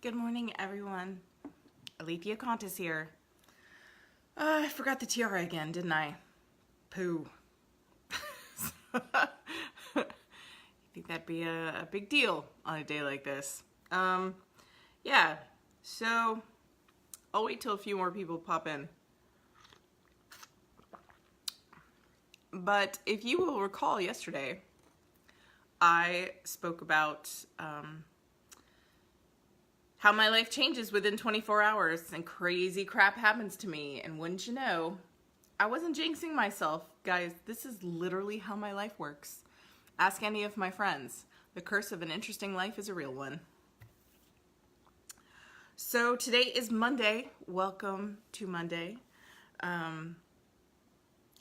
Good morning, everyone. Alethea Kontis here. I forgot the tiara again, didn't I? Pooh. I think that'd be a big deal on a day like this. Yeah, so I'll wait till a few more people pop in. But if you will recall yesterday, I spoke about how my life changes within 24 hours and crazy crap happens to me. And wouldn't you know, I wasn't jinxing myself. Guys, this is literally how my life works. Ask any of my friends. The curse of an interesting life is a real one. So today is Monday. Welcome to Monday.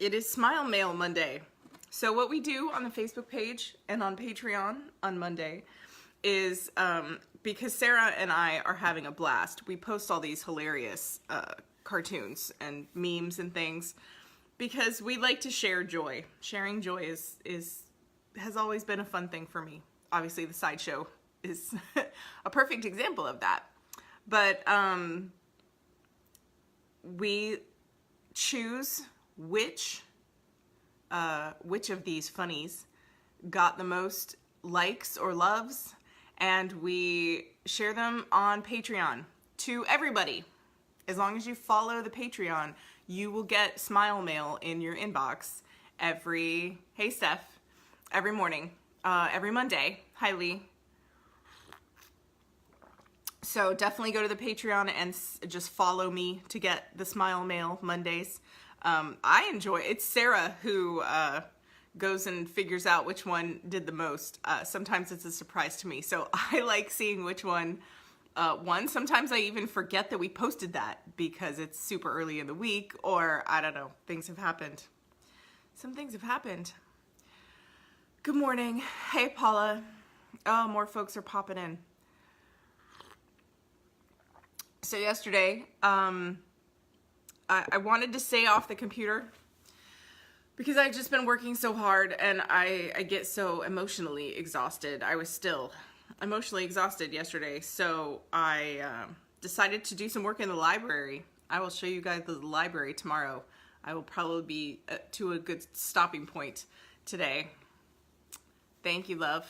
It is Smile Mail Monday. So what we do on the Facebook page and on Patreon on Monday is, because Sarah and I are having a blast, we post all these hilarious cartoons and memes and things because we like to share joy. Sharing joy has always been a fun thing for me. Obviously, the sideshow is a perfect example of that. But we choose which of these funnies got the most likes or loves, and we share them on Patreon to everybody. As long as you follow the Patreon, you will get Smile Mail in your inbox every morning, every Monday. Highly. So definitely go to the Patreon and just follow me to get the Smile Mail Mondays. I enjoy it. It's Sarah who goes and figures out which one did the most. Sometimes it's a surprise to me. So I like seeing which one won. Sometimes I even forget that we posted that because it's super early in the week, or I don't know, things have happened. Some things have happened. Good morning. Hey, Paula. Oh, more folks are popping in. So yesterday, I wanted to stay off the computer because I've just been working so hard and I get so emotionally exhausted. I was still emotionally exhausted yesterday, so I decided to do some work in the library. I will show you guys the library tomorrow. I will probably be to a good stopping point today. Thank you, love.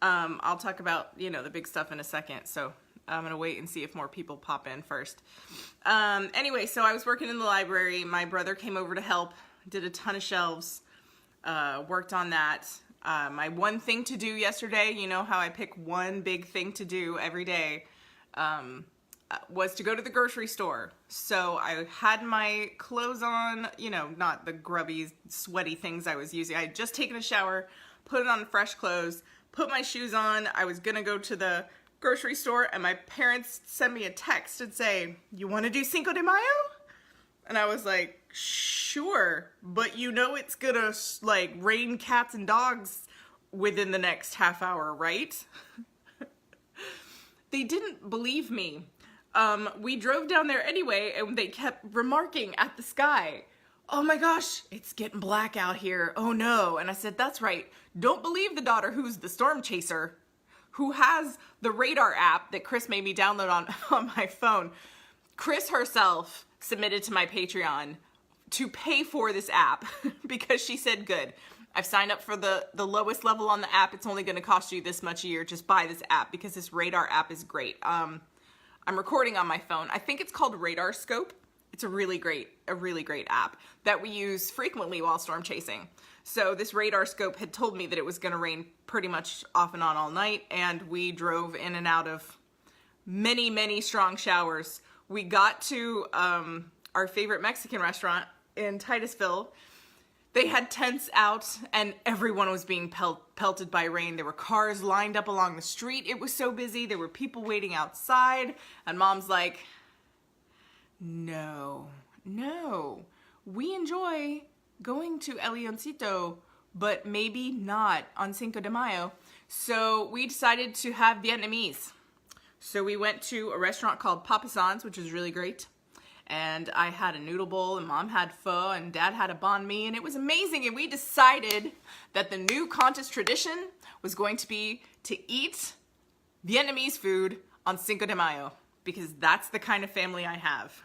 I'll talk about, the big stuff in a second, so I'm gonna wait and see if more people pop in first. Anyway, so I was working in the library. My brother came over to help, did a ton of shelves, worked on that. My one thing to do yesterday, you know how I pick one big thing to do every day, was to go to the grocery store. So I had my clothes on, not the grubby, sweaty things I was using. I had just taken a shower, put on fresh clothes, put my shoes on. I was gonna go to the grocery store, and my parents sent me a text and say, "You want to do Cinco de Mayo?" And I was like, "Sure, but it's gonna rain cats and dogs within the next half hour, right?" They didn't believe me. We drove down there anyway, and they kept remarking at the sky, "Oh my gosh, it's getting black out here. Oh no." And I said, "That's right. Don't believe the daughter who's the storm chaser, who has the radar app that Chris made me download on my phone." Chris herself submitted to my Patreon to pay for this app because she said, "Good, I've signed up for the lowest level on the app. It's only going to cost you this much a year. Just buy this app because this radar app is great." I'm recording on my phone. I think it's called Radar Scope. It's a really great app that we use frequently while storm chasing. So this Radar Scope had told me that it was going to rain pretty much off and on all night, and we drove in and out of many, many strong showers. We got to our favorite Mexican restaurant in Titusville. They had tents out, and everyone was being pelted by rain. There were cars lined up along the street. It was so busy. There were people waiting outside, and Mom's like, No, we enjoy going to El Leoncito, but maybe not on Cinco de Mayo. So we decided to have Vietnamese. So we went to a restaurant called Papa San's, which was really great. And I had a noodle bowl, and Mom had pho, and Dad had a banh mi, and it was amazing. And we decided that the new Kontis tradition was going to be to eat Vietnamese food on Cinco de Mayo, because that's the kind of family I have.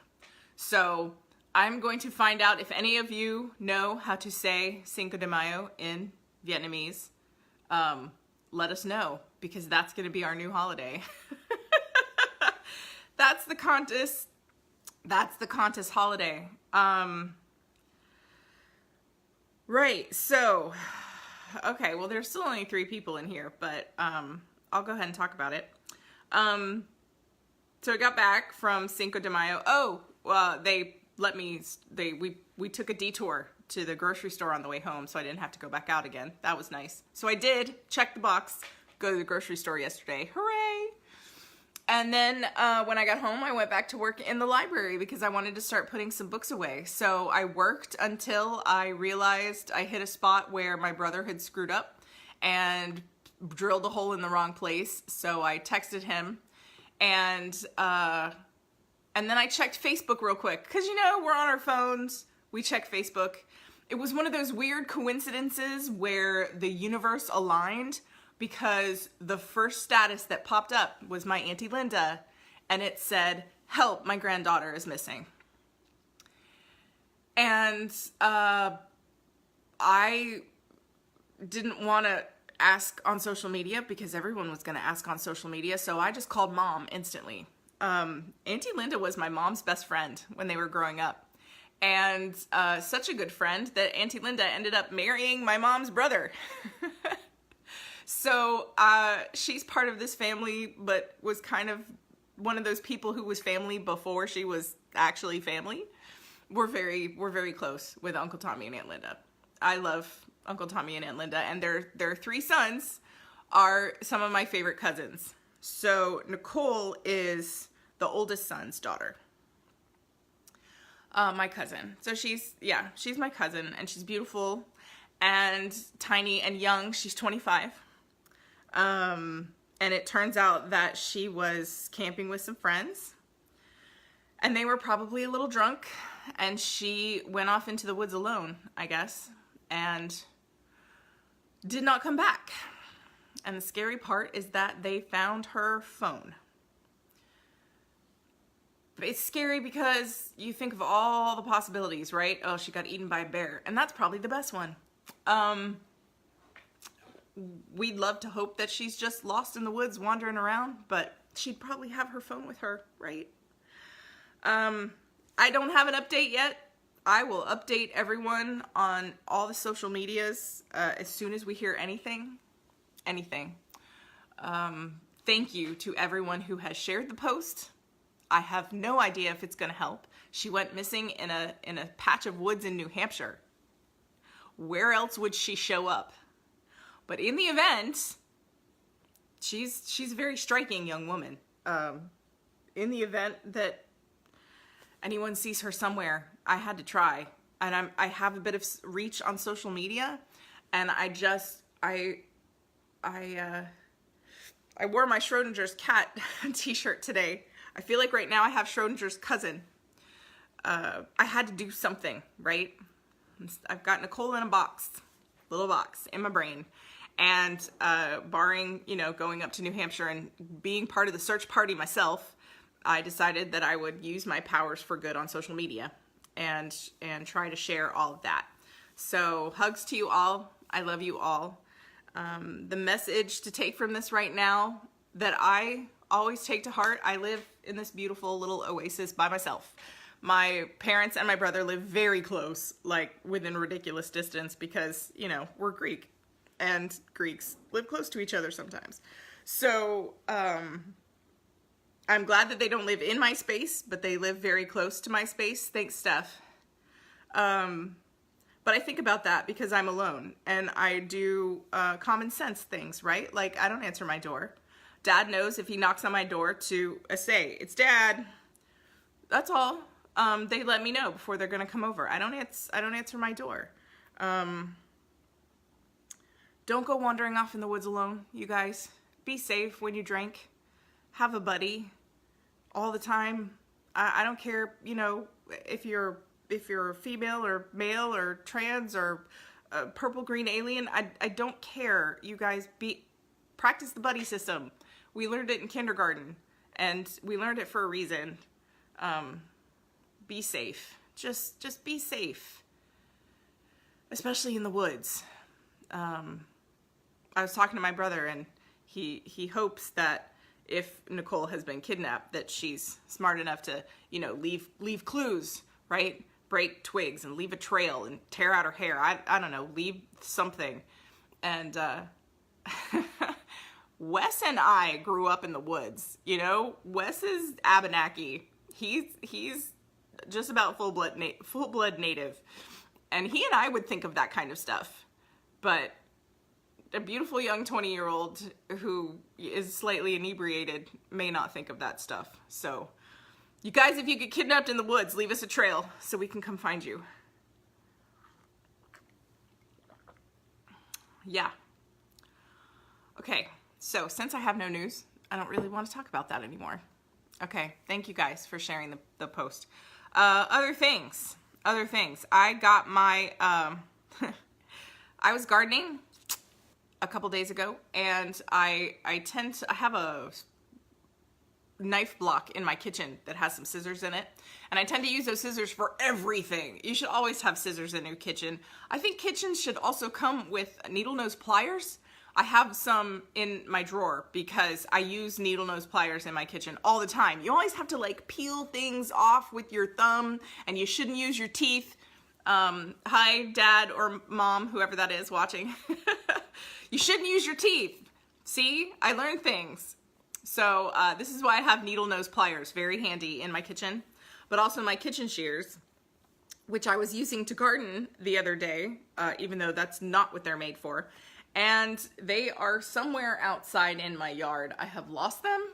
So I'm going to find out if any of you know how to say Cinco de Mayo in Vietnamese. Let us know, because that's going to be our new holiday. That's the Kontis. That's the Kontis holiday. Right, so, okay, well, there's still only 3 people in here, but I'll go ahead and talk about it. So I got back from Cinco de Mayo. Oh, they let me, we took a detour to the grocery store on the way home, so I didn't have to go back out again. That was nice. So I did check the box, go to the grocery store yesterday. Hooray! And then when I got home, I went back to work in the library because I wanted to start putting some books away. So I worked until I realized I hit a spot where my brother had screwed up and drilled a hole in the wrong place. So I texted him, and then I checked Facebook real quick because, you know, we're on our phones. We check Facebook. It was one of those weird coincidences where the universe aligned, because the first status that popped up was my Auntie Linda, and it said, "Help, my granddaughter is missing." And I didn't want to ask on social media because everyone was going to ask on social media, so I just called Mom instantly. Auntie Linda was my mom's best friend when they were growing up, and such a good friend that Auntie Linda ended up marrying my mom's brother. So she's part of this family, but was kind of one of those people who was family before she was actually family. We're very close with Uncle Tommy and Aunt Linda. I love Uncle Tommy and Aunt Linda, and their 3 sons are some of my favorite cousins. So Nicole is the oldest son's daughter. My cousin. So she's my cousin, and she's beautiful and tiny and young. She's 25. And it turns out that she was camping with some friends, and they were probably a little drunk, and she went off into the woods alone, I guess, and did not come back. And the scary part is that they found her phone. It's scary because you think of all the possibilities, right? Oh, she got eaten by a bear, and that's probably the best one. We'd love to hope that she's just lost in the woods wandering around, but she'd probably have her phone with her, right? I don't have an update yet. I will update everyone on all the social medias as soon as we hear anything. Thank you to everyone who has shared the post. I have no idea if it's going to help. She went missing in a patch of woods in New Hampshire. Where else would she show up? But in the event, she's a very striking young woman. In the event that anyone sees her somewhere, I had to try. And I have a bit of reach on social media, and I wore my Schrodinger's cat t-shirt today. I feel like right now I have Schrodinger's cousin. I had to do something, right? I've got Nicole in a box, little box in my brain. And barring, going up to New Hampshire and being part of the search party myself, I decided that I would use my powers for good on social media and try to share all of that. So hugs to you all. I love you all. The message to take from this right now that I always take to heart: I live in this beautiful little oasis by myself. My parents and my brother live very close, like within ridiculous distance, because, we're Greek. And Greeks live close to each other sometimes. So I'm glad that they don't live in my space, but they live very close to my space. Thanks, Steph. But I think about that because I'm alone, and I do common sense things, right? Like, I don't answer my door. Dad knows if he knocks on my door to say, "It's Dad." That's all. They let me know before they're gonna come over. I don't answer my door. Don't go wandering off in the woods alone, you guys. Be safe when you drink. Have a buddy all the time. I don't care, if you're female or male or trans or purple, green, alien. I don't care. You guys practice the buddy system. We learned it in kindergarten. and we learned it for a reason. Be safe. Just be safe. Especially in the woods. I was talking to my brother, and he hopes that if Nicole has been kidnapped, that she's smart enough to, you know, leave clues, right? Break twigs and leave a trail and tear out her hair. I don't know, leave something. And Wes and I grew up in the woods, you know? Wes is Abenaki. He's just about full-blood native. And he and I would think of that kind of stuff. But a beautiful young 20-year-old who is slightly inebriated may not think of that stuff. So, you guys, if you get kidnapped in the woods, leave us a trail so we can come find you. Yeah. Okay, so since I have no news, I don't really want to talk about that anymore. Okay, thank you guys for sharing the post. Other things. I got my, I was gardening a couple days ago, and I have a knife block in my kitchen that has some scissors in it, and I tend to use those scissors for everything. You should always have scissors in your kitchen. I think kitchens should also come with needle nose pliers. I have some in my drawer because I use needle nose pliers in my kitchen all the time. You always have to like peel things off with your thumb, and you shouldn't use your teeth. Hi, Dad or Mom, whoever that is watching. You shouldn't use your teeth. See, I learned things. So this is why I have needle nose pliers, very handy in my kitchen, but also my kitchen shears, which I was using to garden the other day, even though that's not what they're made for. And they are somewhere outside in my yard. I have lost them.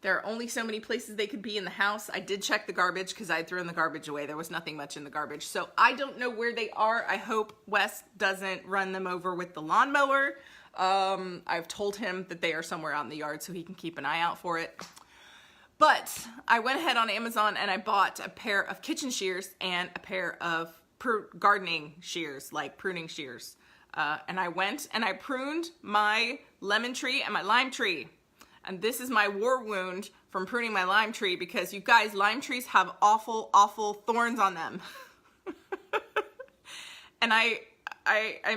There are only so many places they could be in the house. I did check the garbage because I had thrown the garbage away. There was nothing much in the garbage. So I don't know where they are. I hope Wes doesn't run them over with the lawnmower. I've told him that they are somewhere out in the yard so he can keep an eye out for it. But I went ahead on Amazon and I bought a pair of kitchen shears and a pair of gardening shears, like pruning shears. And I went and I pruned my lemon tree and my lime tree. And this is my war wound from pruning my lime tree, because you guys, lime trees have awful, awful thorns on them. And I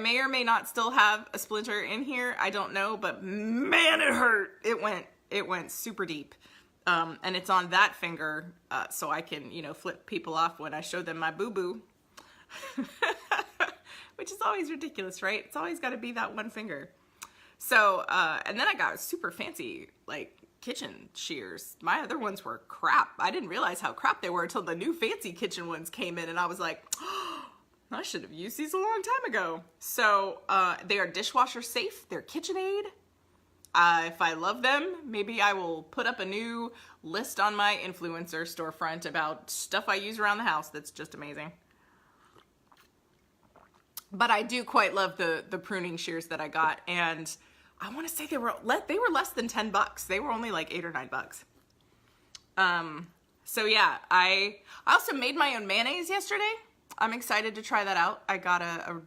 may or may not still have a splinter in here. I don't know, but man, it hurt. It went super deep. And it's on that finger, so I can, you know, flip people off when I show them my boo-boo. Which is always ridiculous, right? It's always got to be that one finger. So, and then I got super fancy, like, kitchen shears. My other ones were crap. I didn't realize how crap they were until the new fancy kitchen ones came in, and I was like, oh, I should have used these a long time ago. So, they are dishwasher safe. They're KitchenAid. If I love them, maybe I will put up a new list on my influencer storefront about stuff I use around the house that's just amazing. But I do quite love the pruning shears that I got, and I want to say they were less than $10. They were only like $8 or $9. So yeah, I also made my own mayonnaise yesterday. I'm excited to try that out. I got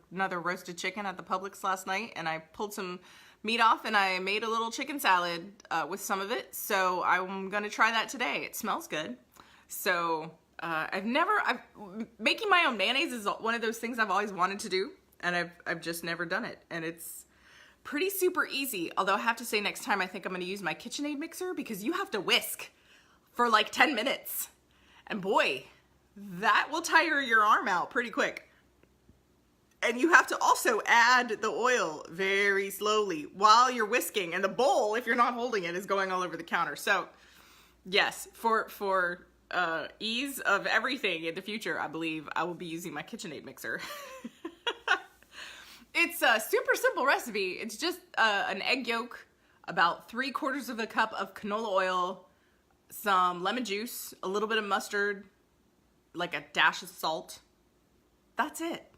another roasted chicken at the Publix last night, and I pulled some meat off, and I made a little chicken salad with some of it. So I'm gonna try that today. It smells good. So making my own mayonnaise is one of those things I've always wanted to do, and I've just never done it, and it's pretty super easy. Although I have to say, next time I think I'm going to use my KitchenAid mixer, because you have to whisk for like 10 minutes, and boy, that will tire your arm out pretty quick. And you have to also add the oil very slowly while you're whisking, and the bowl, if you're not holding it, is going all over the counter. So yes, for ease of everything in the future, I believe I will be using my KitchenAid mixer. It's a super simple recipe. It's just an egg yolk, about 3/4 of a cup of canola oil, some lemon juice, a little bit of mustard, like a dash of salt. That's it.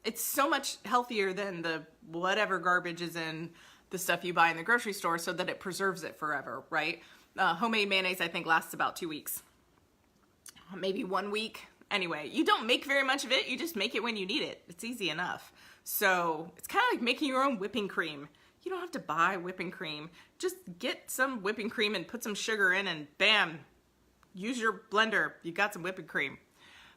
It's so much healthier than the whatever garbage is in the stuff you buy in the grocery store, so that it preserves it forever, right? Homemade mayonnaise, I think, lasts about 2 weeks. Maybe 1 week. Anyway, you don't make very much of it. You just make it when you need it. It's easy enough. So it's kind of like making your own whipping cream. You don't have to buy whipping cream. Just get some whipping cream and put some sugar in and bam, use your blender. You got some whipping cream.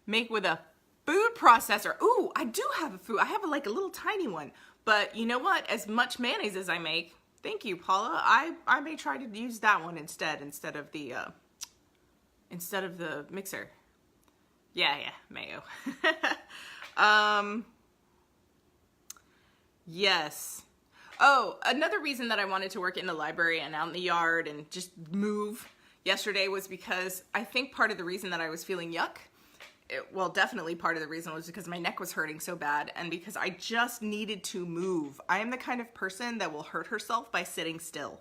Make with a food processor. Ooh, I do have a food. I have like a little tiny one. But you know what? As much mayonnaise as I make, thank you, Paula. I may try to use that one instead of the mixer. Yeah, Mayo. Yes. Oh, another reason that I wanted to work in the library and out in the yard and just move yesterday was because I think part of the reason that I was feeling yuck, well, definitely part of the reason was because my neck was hurting so bad and because I just needed to move. I am the kind of person that will hurt herself by sitting still.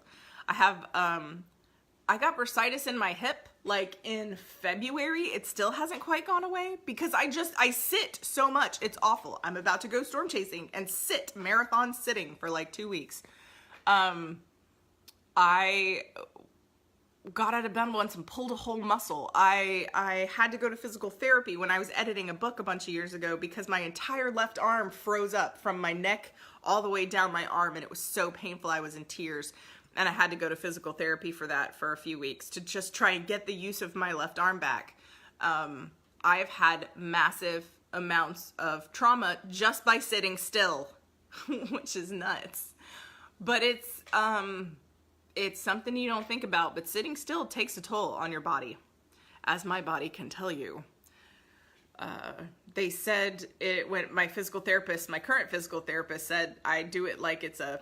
I got bursitis in my hip like in February. It still hasn't quite gone away because I sit so much. It's awful. I'm about to go storm chasing and sit marathon sitting for like 2 weeks. I got out of bed once and pulled a whole muscle. I had to go to physical therapy when I was editing a book a bunch of years ago because my entire left arm froze up from my neck all the way down my arm and it was so painful. I was in tears. And I had to go to physical therapy for that for a few weeks to just try and get the use of my left arm back. I have had massive amounts of trauma just by sitting still, which is nuts. But it's something you don't think about, but sitting still takes a toll on your body, as my body can tell you. They said it when my current physical therapist said I do it like it's a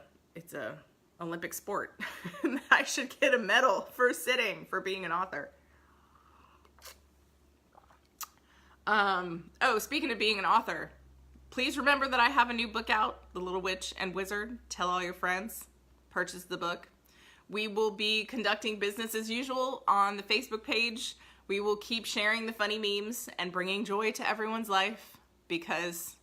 Olympic sport. I should get a medal for being an author. Oh, speaking of being an author, please remember that I have a new book out, The Little Witch and Wizard. Tell all your friends, purchase the book. We will be conducting business as usual on the Facebook page. We will keep sharing the funny memes and bringing joy to everyone's life because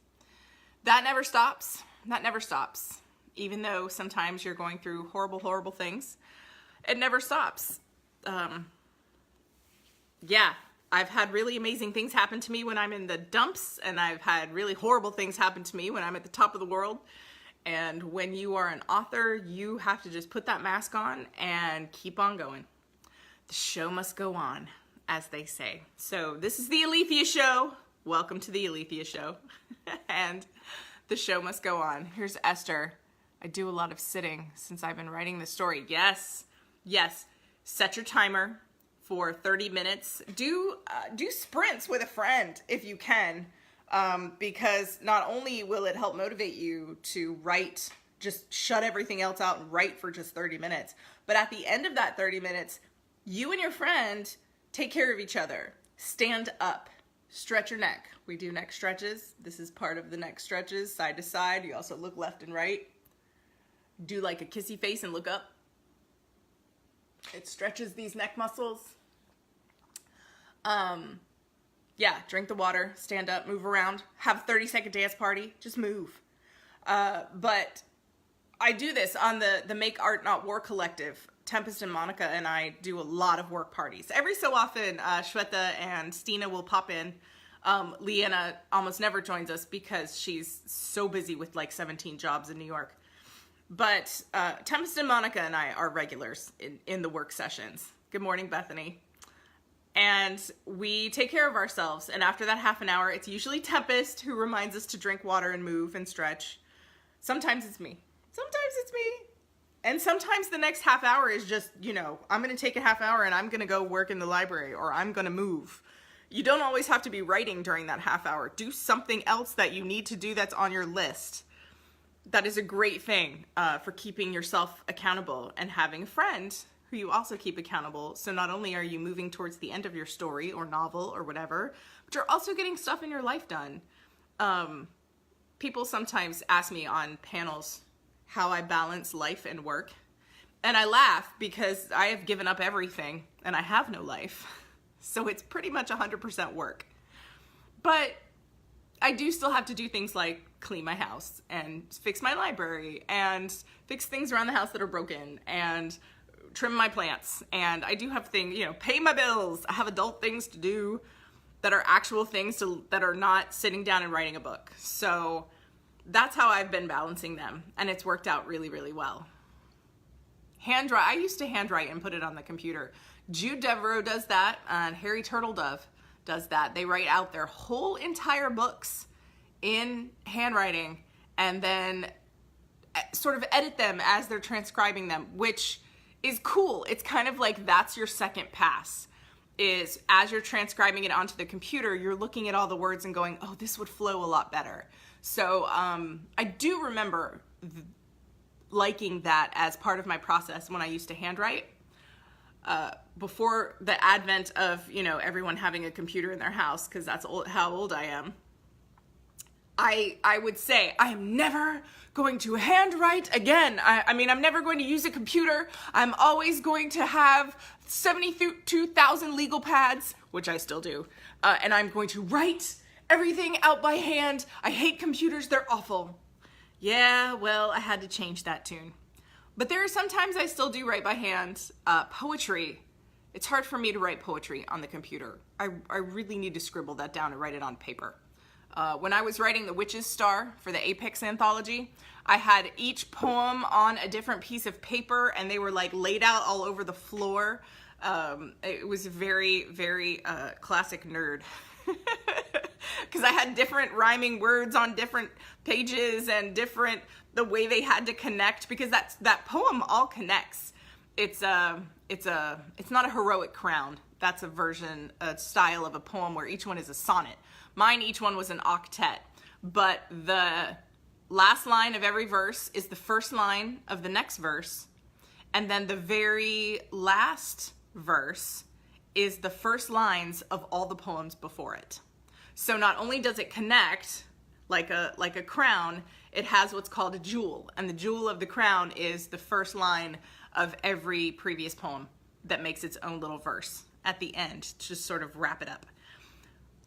that never stops. That never stops. Even though sometimes you're going through horrible, horrible things, it never stops. Yeah, I've had really amazing things happen to me when I'm in the dumps, and I've had really horrible things happen to me when I'm at the top of the world. And when you are an author, you have to just put that mask on and keep on going. The show must go on, as they say. So this is the Alethea Show. Welcome to the Alethea Show. And the show must go on. Here's Esther. I do a lot of sitting since I've been writing this story. Yes. Set your timer for 30 minutes. Do sprints with a friend if you can, because not only will it help motivate you to write, just shut everything else out and write for just 30 minutes, but at the end of that 30 minutes, you and your friend take care of each other. Stand up. Stretch your neck. We do neck stretches. This is part of the neck stretches, side to side. You also look left and right. Do like a kissy face and look up. It stretches these neck muscles. Yeah, drink the water, stand up, move around, have a 30-second dance party, just move. But I do this on the Make Art Not War Collective. Tempest and Monica and I do a lot of work parties. Every so often, Shweta and Stina will pop in. Leanna almost never joins us because she's so busy with like 17 jobs in New York. But Tempest and Monica and I are regulars in the work sessions. Good morning, Bethany. And we take care of ourselves. And after that half an hour, it's usually Tempest who reminds us to drink water and move and stretch. Sometimes it's me. And sometimes the next half hour is just, I'm going to take a half hour and I'm going to go work in the library or I'm going to move. You don't always have to be writing during that half hour. Do something else that you need to do that's on your list. That is a great thing for keeping yourself accountable and having a friend who you also keep accountable. So not only are you moving towards the end of your story or novel or whatever, but you're also getting stuff in your life done. People sometimes ask me on panels how I balance life and work. And I laugh because I have given up everything and I have no life. So it's pretty much 100% work. But I do still have to do things like clean my house and fix my library and fix things around the house that are broken and trim my plants. And I do have things, pay my bills. I have adult things to do that are actual things that are not sitting down and writing a book. So that's how I've been balancing them. And it's worked out really, really well. Handwrite. I used to handwrite and put it on the computer. Jude Devereaux does that, and Harry Turtledove does that. They write out their whole entire books in handwriting and then sort of edit them as they're transcribing them, which is cool. It's kind of like that's your second pass, is as you're transcribing it onto the computer, you're looking at all the words and going, oh, this would flow a lot better. So I do remember liking that as part of my process when I used to handwrite. Before the advent of, you know, everyone having a computer in their house, because that's how old I am, I would say, I am never going to handwrite again. I mean, I'm never going to use a computer. I'm always going to have 72,000 legal pads, which I still do, and I'm going to write everything out by hand. I hate computers. They're awful. Yeah, well, I had to change that tune. But there are sometimes I still do write by hand. Poetry. It's hard for me to write poetry on the computer. I really need to scribble that down and write it on paper. When I was writing The Witch's Star for the Apex anthology, I had each poem on a different piece of paper, and they were like laid out all over the floor. It was very, very classic nerd. Because I had different rhyming words on different pages and the way they had to connect, because that poem all connects. It's not a heroic crown. That's a style of a poem where each one is a sonnet. Mine, each one was an octet, but the last line of every verse is the first line of the next verse, and then the very last verse is the first lines of all the poems before it. So not only does it connect like a crown, it has what's called a jewel, and the jewel of the crown is the first line of every previous poem that makes its own little verse at the end to just sort of wrap it up.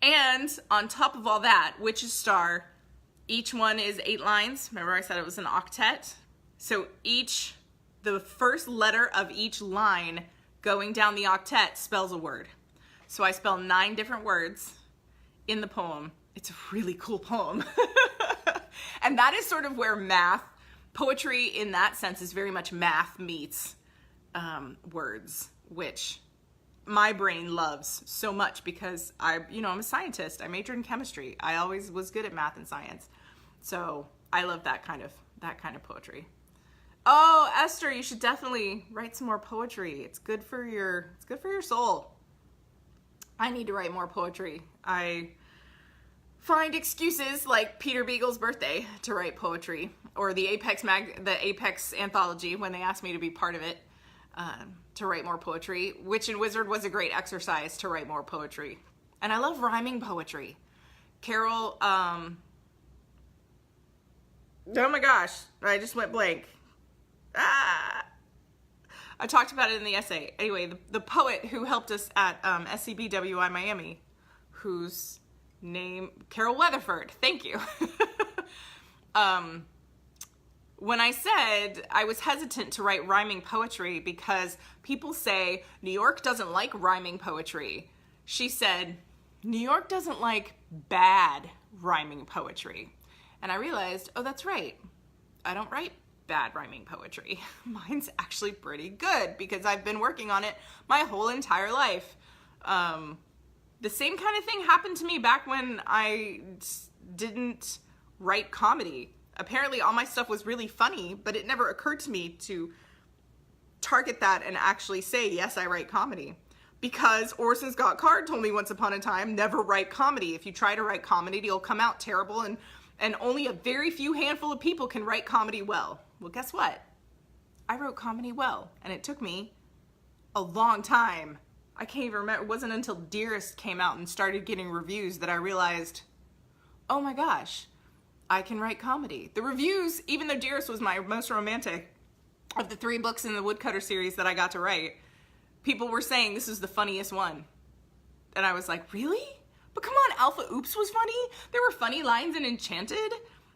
And on top of all that, Witch's Star, each one is 8 lines. Remember I said it was an octet? So the first letter of each line going down the octet spells a word. So I spell 9 different words in the poem. It's a really cool poem. And that is sort of where poetry in that sense is very much math meets words, which my brain loves so much because I'm a scientist. I majored in chemistry. I always was good at math and science. So I love that kind of poetry. Oh, Esther, you should definitely write some more poetry. It's good for your soul. I need to write more poetry. I find excuses like Peter Beagle's birthday to write poetry, or the Apex anthology when they asked me to be part of it, to write more poetry. Witch and Wizard was a great exercise to write more poetry. And I love rhyming poetry. Carol, oh my gosh, I just went blank. I talked about it in the essay. Anyway, the poet who helped us at SCBWI Miami, whose name, Carol Weatherford, thank you. When I said I was hesitant to write rhyming poetry because people say New York doesn't like rhyming poetry, she said, New York doesn't like bad rhyming poetry. And I realized, oh, that's right. I don't write bad rhyming poetry. Mine's actually pretty good because I've been working on it my whole entire life. The same kind of thing happened to me back when I didn't write comedy. Apparently all my stuff was really funny, but it never occurred to me to target that and actually say, yes, I write comedy. Because Orson Scott Card told me once upon a time, never write comedy. If you try to write comedy, it'll come out terrible, and only a very few handful of people can write comedy well. Well, guess what? I wrote comedy well, and it took me a long time. I can't even remember. It wasn't until Dearest came out and started getting reviews that I realized, oh my gosh, I can write comedy. The reviews, even though Dearest was my most romantic of the 3 books in the Woodcutter series that I got to write, people were saying this is the funniest one. And I was like, really? But come on, Alpha Oops was funny. There were funny lines in Enchanted.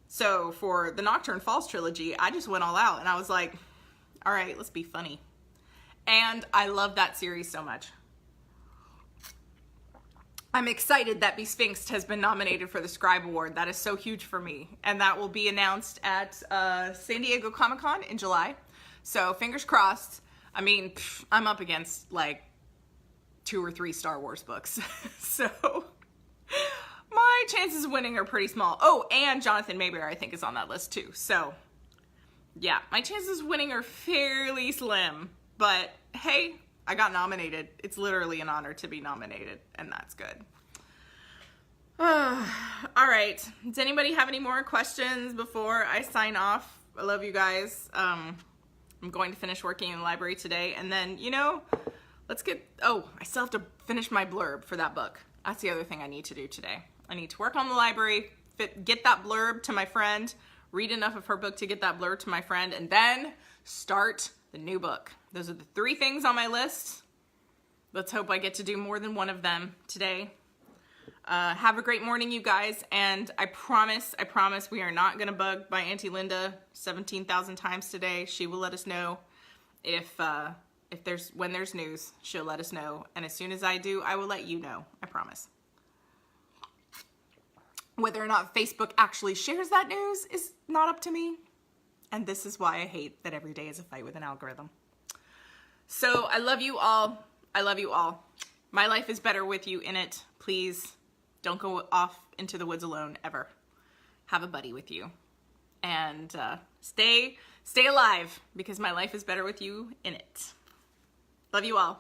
So for the Nocturne Falls trilogy, I just went all out and I was like, all right, let's be funny. And I love that series so much. I'm excited that Besphinxed has been nominated for the Scribe Award. That is so huge for me. And that will be announced at San Diego Comic-Con in July. So fingers crossed. I mean, I'm up against like 2 or 3 Star Wars books. So my chances of winning are pretty small. Oh, and Jonathan Mayberry I think is on that list too. So yeah, my chances of winning are fairly slim, but hey, I got nominated. It's literally an honor to be nominated, and that's good. All right. Does anybody have any more questions before I sign off? I love you guys. I'm going to finish working in the library today, and then, you know, let's get, oh, I still have to finish my blurb for that book. That's the other thing I need to do today. I need to work on the library, get that blurb to my friend, read enough of her book to get that blurb to my friend, and then start the new book. Those are the 3 things on my list. Let's hope I get to do more than one of them today. Have a great morning, you guys, and I promise we are not gonna bug by Auntie Linda 17,000 times today. She will let us know when there's news. She'll let us know, and as soon as I do, I will let you know. I promise. Whether or not Facebook actually shares that news is not up to me, and this is why I hate that every day is a fight with an algorithm. So I love you all. I love you all. My life is better with you in it. Please don't go off into the woods alone ever. Have a buddy with you, and stay alive, because my life is better with you in it. Love you all.